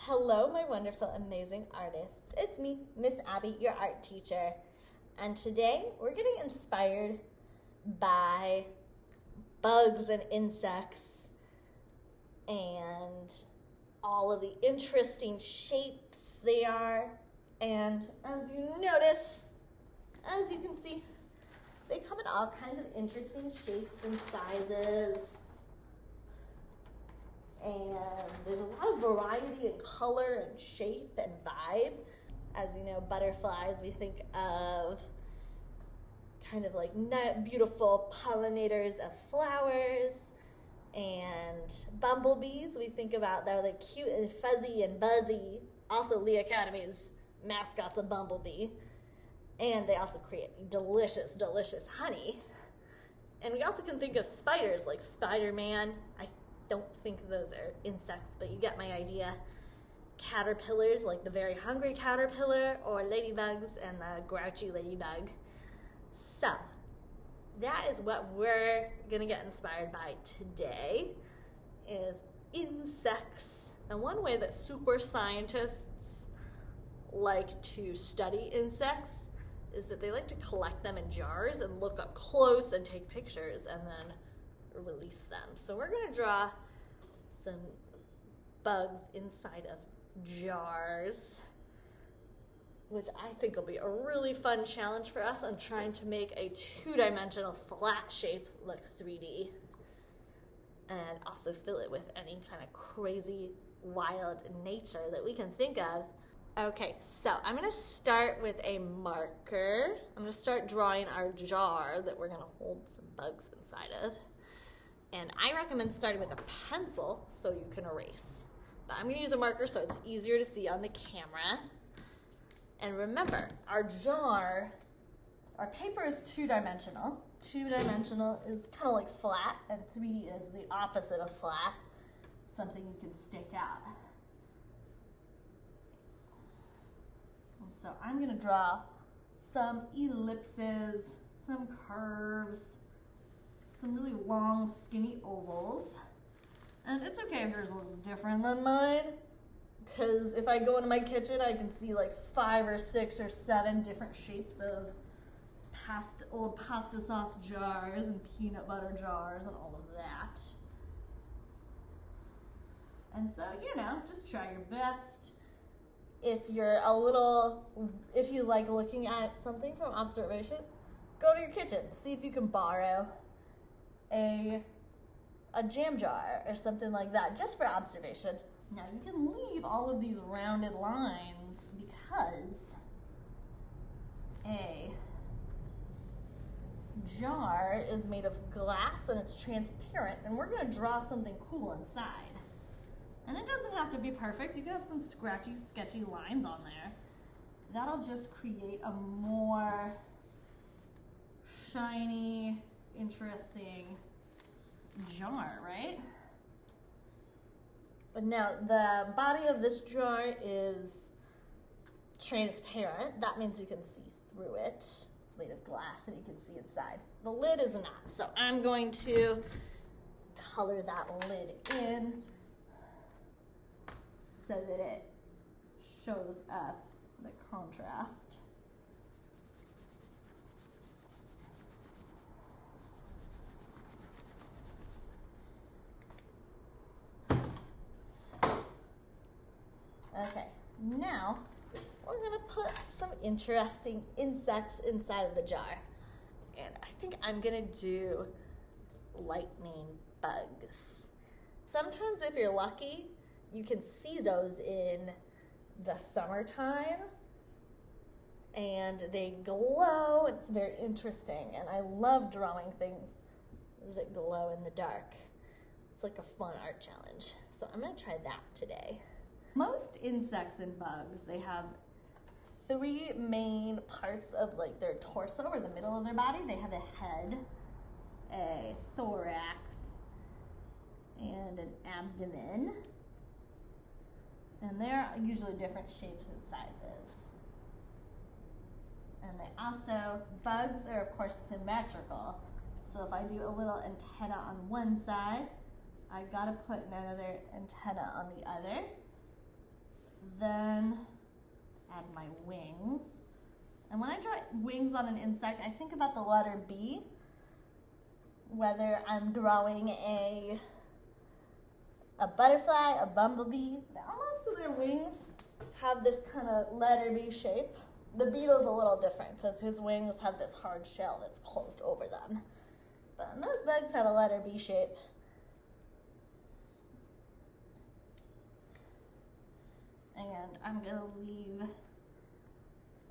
Hello, my wonderful, amazing artists. It's me, Miss Abby, your art teacher. And today we're getting inspired by bugs and insects and all of the interesting shapes they are. And as you notice, as you can see, they come in all kinds of interesting shapes and sizes. And there's a lot of variety in color and shape and vibe. As you know, butterflies, we think of kind of like beautiful pollinators of flowers. And bumblebees, we think about they're like cute and fuzzy and buzzy. Also, Lee Academy's mascot's a bumblebee. And they also create delicious, delicious honey. And we also can think of spiders like Spider-Man. I don't think those are insects, but you get my idea. Caterpillars like the very hungry caterpillar, or ladybugs and the grouchy ladybug. So that is what we're gonna get inspired by today, is insects. And one way that super scientists like to study insects is that they like to collect them in jars and look up close and take pictures and then release them. So we're gonna draw some bugs inside of jars, which I think will be a really fun challenge for us on trying to make a two-dimensional flat shape look 3D, and also fill it with any kind of crazy wild nature that we can think of. Okay, so I'm gonna start with a marker. I'm gonna start drawing our jar that we're gonna hold some bugs inside of. And I recommend starting with a pencil so you can erase. But I'm gonna use a marker so it's easier to see on the camera. And remember, our jar, our paper is two-dimensional. Two-dimensional is kind of like flat, and 3D is the opposite of flat, something you can stick out. And so I'm gonna draw some ellipses, some curves, some really long, skinny ovals. And it's okay if yours looks different than mine, because if I go into my kitchen, I can see like 5 or 6 or 7 different shapes of old pasta sauce jars and peanut butter jars and all of that. And so, you know, just try your best. If you like looking at something from observation, go to your kitchen, see if you can borrow a jam jar or something like that, just for observation. Now you can leave all of these rounded lines because a jar is made of glass and it's transparent, and we're going to draw something cool inside. And it doesn't have to be perfect. You can have some scratchy, sketchy lines on there. That'll just create a more shiny, interesting jar, right? But now the body of this jar is transparent. That means you can see through it. It's made of glass and you can see inside. The lid is not. So I'm going to color that lid in so that it shows up the contrast. Okay, now we're gonna put some interesting insects inside of the jar. And I think I'm gonna do lightning bugs. Sometimes if you're lucky, you can see those in the summertime and they glow, and it's very interesting. And I love drawing things that glow in the dark. It's like a fun art challenge. So I'm gonna try that today. Most insects and bugs, they have 3 main parts of like their torso or the middle of their body. They have a head, a thorax, and an abdomen. And they're usually different shapes and sizes. And they also, bugs are of course symmetrical. So if I do a little antenna on one side, I've got to put another antenna on the other. wings. And when I draw wings on an insect, I think about the letter B, whether I'm drawing a butterfly, a bumblebee. Most of their wings have this kind of letter B shape. The beetle's a little different because his wings have this hard shell that's closed over them. But most bugs have a letter B shape. And I'm gonna leave,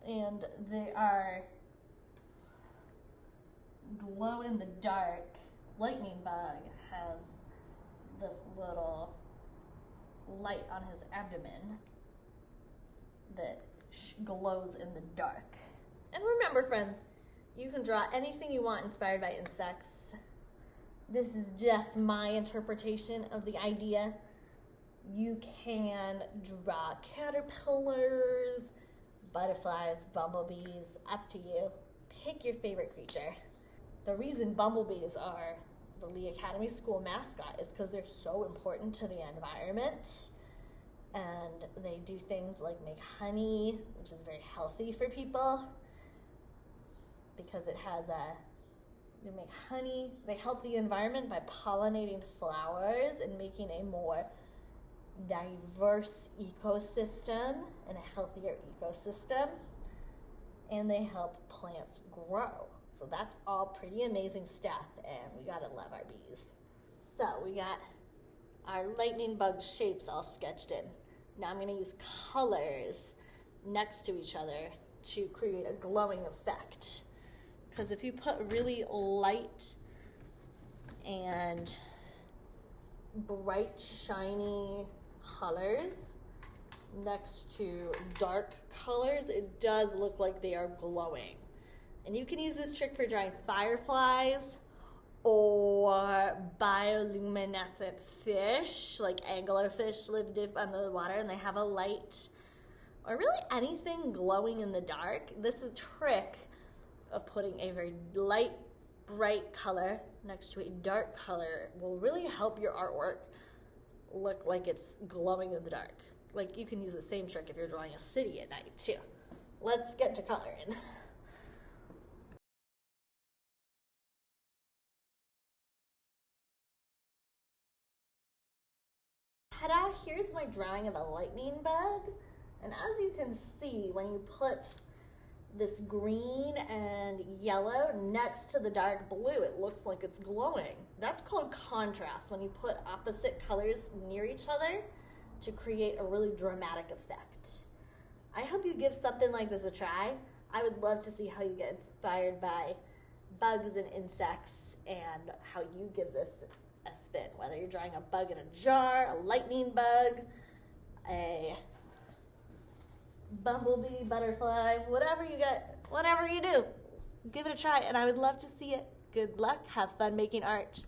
and they are glow in the dark. Lightning bug has this little light on his abdomen that glows in the dark. And remember, friends, you can draw anything you want inspired by insects. This is just my interpretation of the idea. You can draw caterpillars, butterflies, bumblebees, up to you. Pick your favorite creature. The reason bumblebees are the Lee Academy School mascot is because they're so important to the environment. And they do things like make honey, which is very healthy for people because they make honey. They help the environment by pollinating flowers and making a more diverse ecosystem and a healthier ecosystem. And they help plants grow. So that's all pretty amazing stuff, and we gotta love our bees. So we got our lightning bug shapes all sketched in. Now I'm gonna use colors next to each other to create a glowing effect. Because if you put really light and bright, shiny colors next to dark colors, it does look like they are glowing. And you can use this trick for drawing fireflies or bioluminescent fish, like anglerfish live deep under the water and they have a light, or really anything glowing in the dark. This is a trick of putting a very light, bright color next to a dark color will really help your artwork look like it's glowing in the dark. Like, you can use the same trick if you're drawing a city at night too. Let's get to coloring. Ta-da! Here's my drawing of a lightning bug. And as you can see, when you put this green and yellow next to the dark blue, it looks like it's glowing. That's called contrast, when you put opposite colors near each other to create a really dramatic effect. I hope you give something like this a try. I would love to see how you get inspired by bugs and insects and how you give this a spin, whether you're drawing a bug in a jar, a lightning bug, a bumblebee, butterfly, whatever you get, whatever you do, give it a try, and I would love to see it. Good luck, have fun making art.